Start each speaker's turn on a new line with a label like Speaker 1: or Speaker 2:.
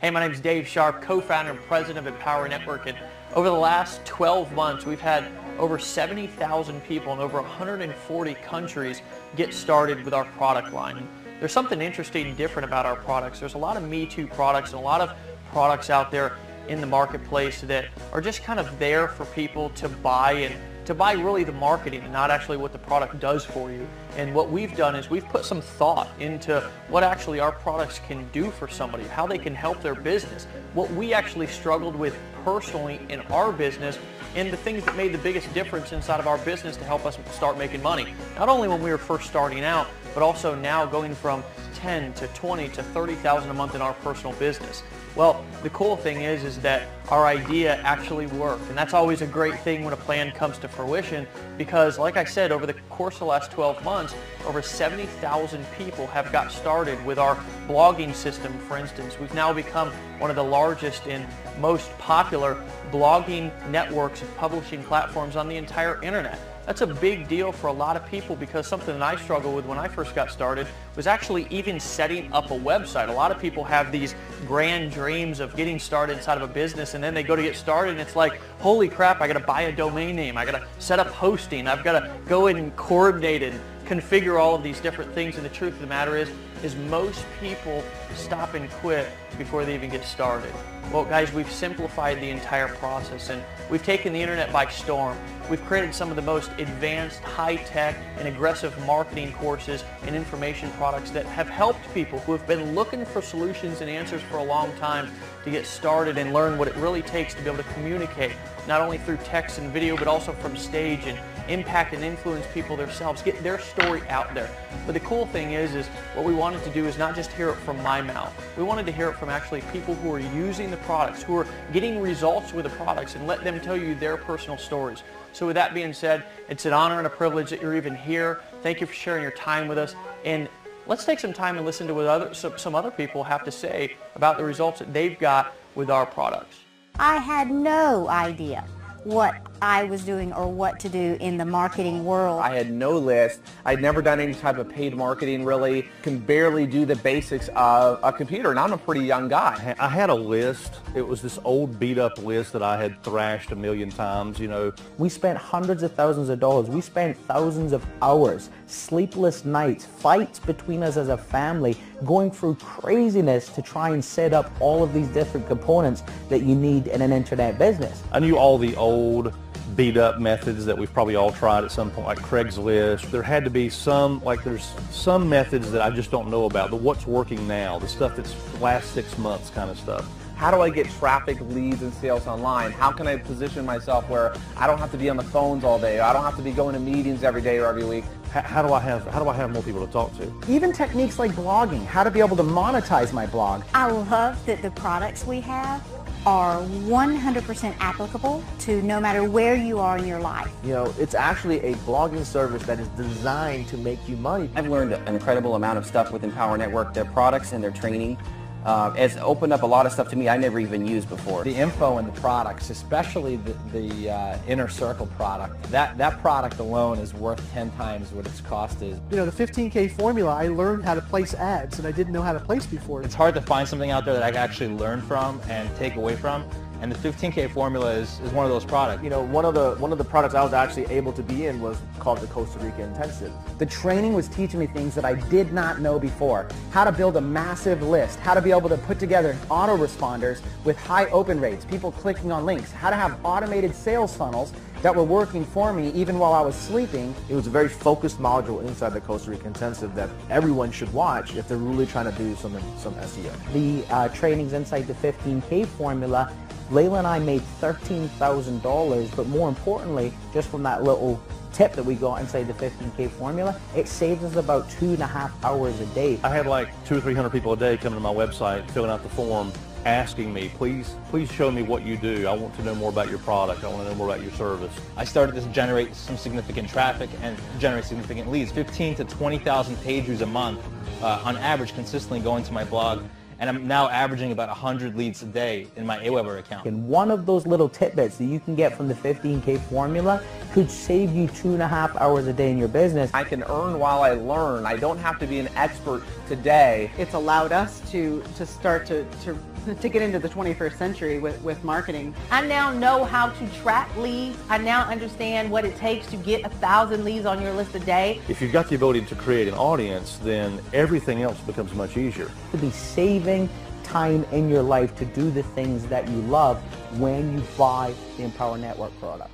Speaker 1: Hey, my name is Dave Sharp, co-founder and president of Empower Network, and over the last 12 months, we've had over 70,000 people in over 140 countries get started with our product line. And there's something interesting and different about our products. There's a lot of Me Too products and a lot of products out there in the marketplace that are just kind of there for people to buy, and to buy really the marketing and not actually what the product does for you. And what we've done is we've put some thought into what actually our products can do for somebody, how they can help their business, what we actually struggled with personally in our business, and the things that made the biggest difference inside of our business to help us start making money. Not only when we were first starting out, but also now going from 10 to 20 to 30,000 a month in our personal business. Well, the cool thing is that our idea actually worked, and that's always a great thing when a plan comes to fruition, because like I said, over the course of the last 12 months, over 70,000 people have got started with our blogging system. For instance, we've now become one of the largest and most popular blogging networks and publishing platforms on the entire internet. That's a big deal for a lot of people, because something that I struggled with when I first got started was actually even setting up a website. A lot of people have these grand dreams of getting started inside of a business, and then they go to get started and it's like, holy crap, I gotta buy a domain name, I gotta set up hosting, I've gotta go in and coordinate and configure all of these different things. And the truth of the matter is most people stop and quit before they even get started. Well, guys, we've simplified the entire process, and we've taken the internet by storm. We've created some of the most advanced, high-tech, and aggressive marketing courses and information products that have helped people who have been looking for solutions and answers for a long time to get started and learn what it really takes to be able to communicate, not only through text and video, but also from stage, and impact and influence people themselves, get their story out there. But the cool thing is what we wanted to do is not just hear it from my mouth. We wanted to hear it from actually people who are using the products, who are getting results with the products, and let them tell you their personal stories. So with that being said, it's an honor and a privilege that you're even here. Thank you for sharing your time with us, and let's take some time and listen to what some other people have to say about the results that they've got with our products.
Speaker 2: I had no idea what I was doing or what to do in the marketing world.
Speaker 3: I had no list. I'd never done any type of paid marketing, really. Can barely do the basics of a computer, and I'm a pretty young guy.
Speaker 4: I had a list. It was this old beat-up list that I had thrashed a million times, you know.
Speaker 5: We spent hundreds of thousands of dollars. We spent thousands of hours, sleepless nights, fights between us as a family, going through craziness to try and set up all of these different components that you need in an internet business.
Speaker 4: I knew all the old beat-up methods that we've probably all tried at some point, like Craigslist. There had to be some, there's some methods that I just don't know about, but what's working now, the stuff that's last 6 months kind of stuff.
Speaker 3: How do I get traffic, leads, and sales online? How can I position myself where I don't have to be on the phones all day? I don't have to be going to meetings every day or every week.
Speaker 4: How do I have more people to talk to?
Speaker 5: Even techniques like blogging, how to be able to monetize my blog.
Speaker 2: I love that the products we have are 100% applicable to no matter where you are in your life.
Speaker 6: You know, it's actually a blogging service that is designed to make you money.
Speaker 7: I've learned an incredible amount of stuff with Empower Network, their products and their training. It's opened up a lot of stuff to me I never even used before.
Speaker 8: The info and the products, especially the Inner Circle product, that product alone is worth 10 times what its cost is.
Speaker 9: You know, the 15K formula, I learned how to place ads and I didn't know how to place before.
Speaker 10: It's hard to find something out there that I can actually learn from and take away from. And the 15K formula is one of those products.
Speaker 6: You know, one of the products I was actually able to be in was called the Costa Rica Intensive.
Speaker 5: The training was teaching me things that I did not know before. How to build a massive list, how to be able to put together autoresponders with high open rates, people clicking on links, how to have automated sales funnels that were working for me even while I was sleeping.
Speaker 6: It was a very focused module inside the Costa Rica Intensive that everyone should watch if they're really trying to do some SEO.
Speaker 5: The trainings inside the 15K formula, Layla and I made $13,000, but more importantly, just from that little tip that we got inside the 15K formula, it saves us about 2.5 hours a day.
Speaker 4: I had like 200 or 300 people a day coming to my website, filling out the form, asking me, please show me what you do. I want to know more about your product. I want to know more about your service.
Speaker 10: I started to generate some significant traffic and generate significant leads. 15 to 20,000 page views a month on average consistently going to my blog. and I'm now averaging about 100 leads a day in my Aweber account.
Speaker 11: And one of those little tidbits that you can get from the 15K formula could save you 2.5 hours a day in your business.
Speaker 3: I can earn while I learn. I don't have to be an expert today.
Speaker 12: It's allowed us to start to get into the 21st century with marketing.
Speaker 13: I now know how to track leads. I now understand what it takes to get 1,000 leads on your list a day.
Speaker 4: If you've got the ability to create an audience, then everything else becomes much easier.
Speaker 11: To be saving time in your life to do the things that you love when you buy the Empower Network product.